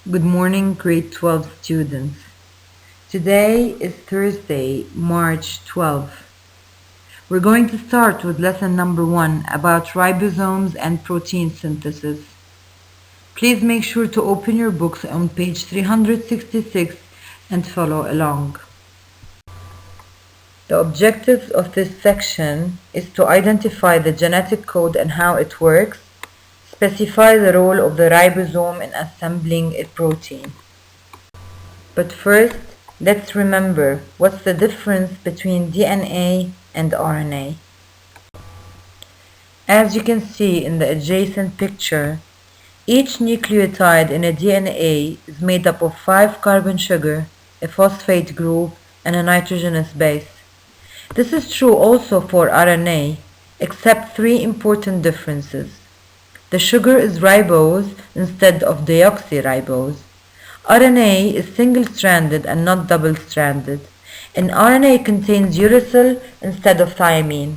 Good morning, grade 12 students. Today is Thursday, March 12th. We're going to start with lesson number 1 about ribosomes and protein synthesis. Please make sure to open your books on page 366 and follow along. The objectives of this section is to identify the genetic code and how it works, specify the role of the ribosome in assembling a protein. But first, let's remember what's the difference between DNA and RNA. As you can see in the adjacent picture, each nucleotide in a DNA is made up of 5 carbon sugar, a phosphate group, and a nitrogenous base. This is true also for RNA, except 3 important differences. The sugar is ribose instead of deoxyribose. RNA is single-stranded and not double-stranded, and RNA contains uracil instead of thymine.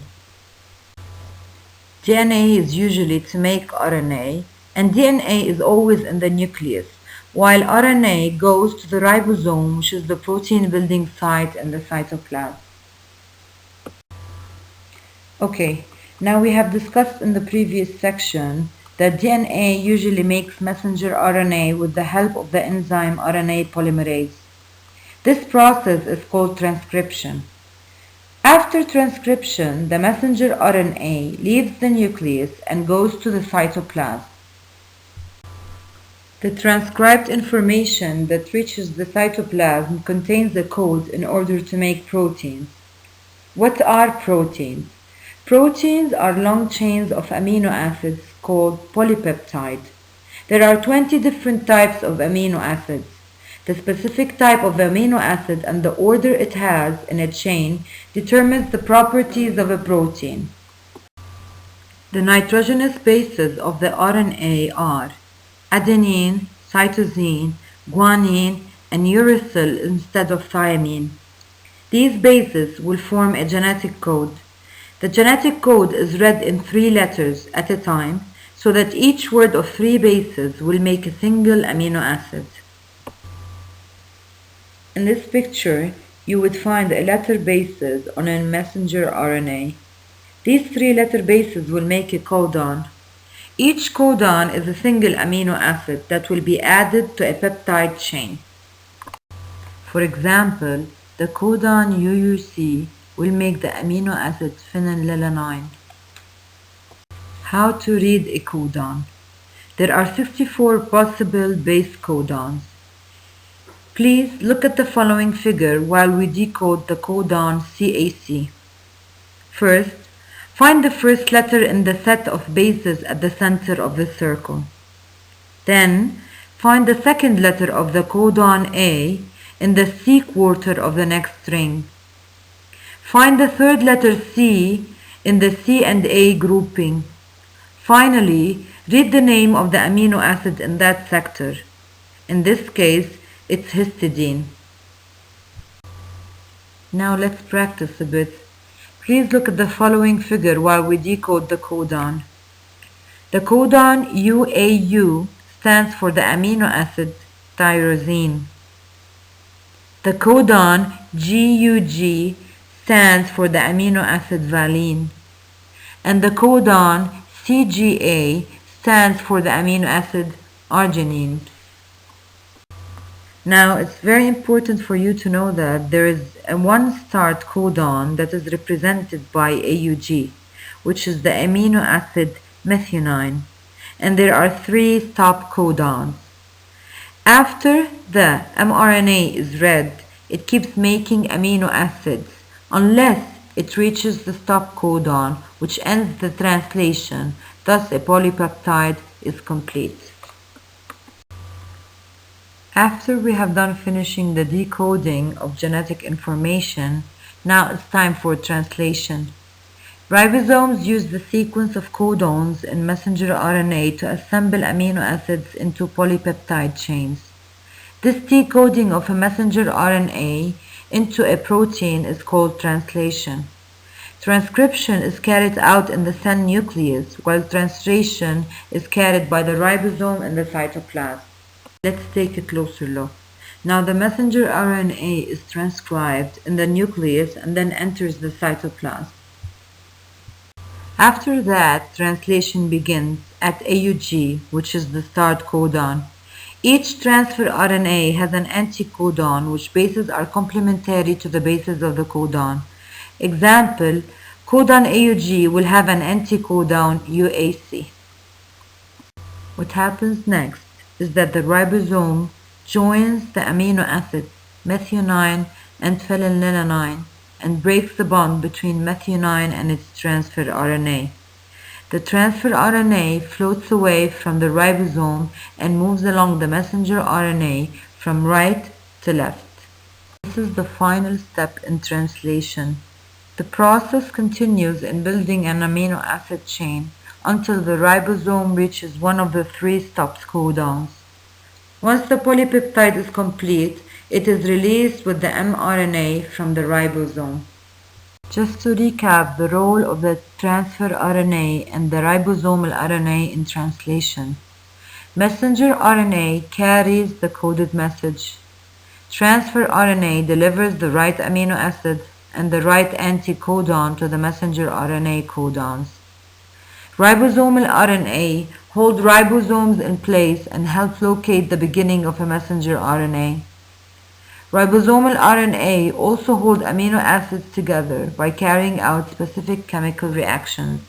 DNA is usually to make RNA, and DNA is always in the nucleus, while RNA goes to the ribosome, which is the protein building site in the cytoplasm. Okay, now we have discussed in the previous section that DNA usually makes messenger RNA with the help of the enzyme RNA polymerase. This process is called transcription. After transcription, the messenger RNA leaves the nucleus and goes to the cytoplasm. The transcribed information that reaches the cytoplasm contains a code in order to make proteins. What are proteins? Proteins are long chains of amino acids called polypeptide. There are 20 different types of amino acids. The specific type of amino acid and the order it has in a chain determines the properties of a protein. The nitrogenous bases of the RNA are adenine, cytosine, guanine, and uracil instead of thymine. These bases will form a genetic code. The genetic code is read in 3 letters at a time, so that each word of 3 bases will make a single amino acid. In this picture, you would find a letter bases on a messenger RNA. These 3 letter bases will make a codon. Each codon is a single amino acid that will be added to a peptide chain. For example, the codon UUC will make the amino acid phenylalanine. How to read a codon? There are 64 possible base codons. Please look at the following figure while we decode the codon CAC. First, find the first letter in the set of bases at the center of the circle. Then, find the second letter of the codon A in the C quarter of the next string. Find the third letter C in the C and A grouping. Finally, read the name of the amino acid in that sector. In this case, it's histidine. Now let's practice a bit. Please look at the following figure while we decode the codon. The codon UAU stands for the amino acid tyrosine. The codon GUG stands for the amino acid valine, and the codon CGA stands for the amino acid arginine. Now, it's very important for you to know that there is a one-start codon that is represented by AUG, which is the amino acid methionine, and there are 3 stop codons. After the mRNA is read, it keeps making amino acids unless it reaches the stop codon, which ends the translation. Thus, a polypeptide is complete. After we have done finishing the decoding of genetic information, now it's time for translation. Ribosomes use the sequence of codons in messenger RNA to assemble amino acids into polypeptide chains. This decoding of a messenger RNA into a protein is called translation. Transcription is carried out in the cell nucleus, while translation is carried by the ribosome in the cytoplasm. Let's take a closer look. Now the messenger RNA is transcribed in the nucleus and then enters the cytoplasm. After that, translation begins at AUG, which is the start codon. Each transfer RNA has an anticodon, which bases are complementary to the bases of the codon. Example, codon AUG will have an anticodon UAC. What happens next is that the ribosome joins the amino acids methionine and phenylalanine and breaks the bond between methionine and its transfer RNA. The transfer RNA floats away from the ribosome and moves along the messenger RNA from right to left. This is the final step in translation. The process continues in building an amino acid chain until the ribosome reaches one of the three stops codons. Once the polypeptide is complete, it is released with the mRNA from the ribosome. Just to recap the role of the transfer RNA and the ribosomal RNA in translation. Messenger RNA carries the coded message. Transfer RNA delivers the right amino acid and the right anticodon to the messenger RNA codons. Ribosomal RNA hold ribosomes in place and help locate the beginning of a messenger RNA. Ribosomal RNA also hold amino acids together by carrying out specific chemical reactions.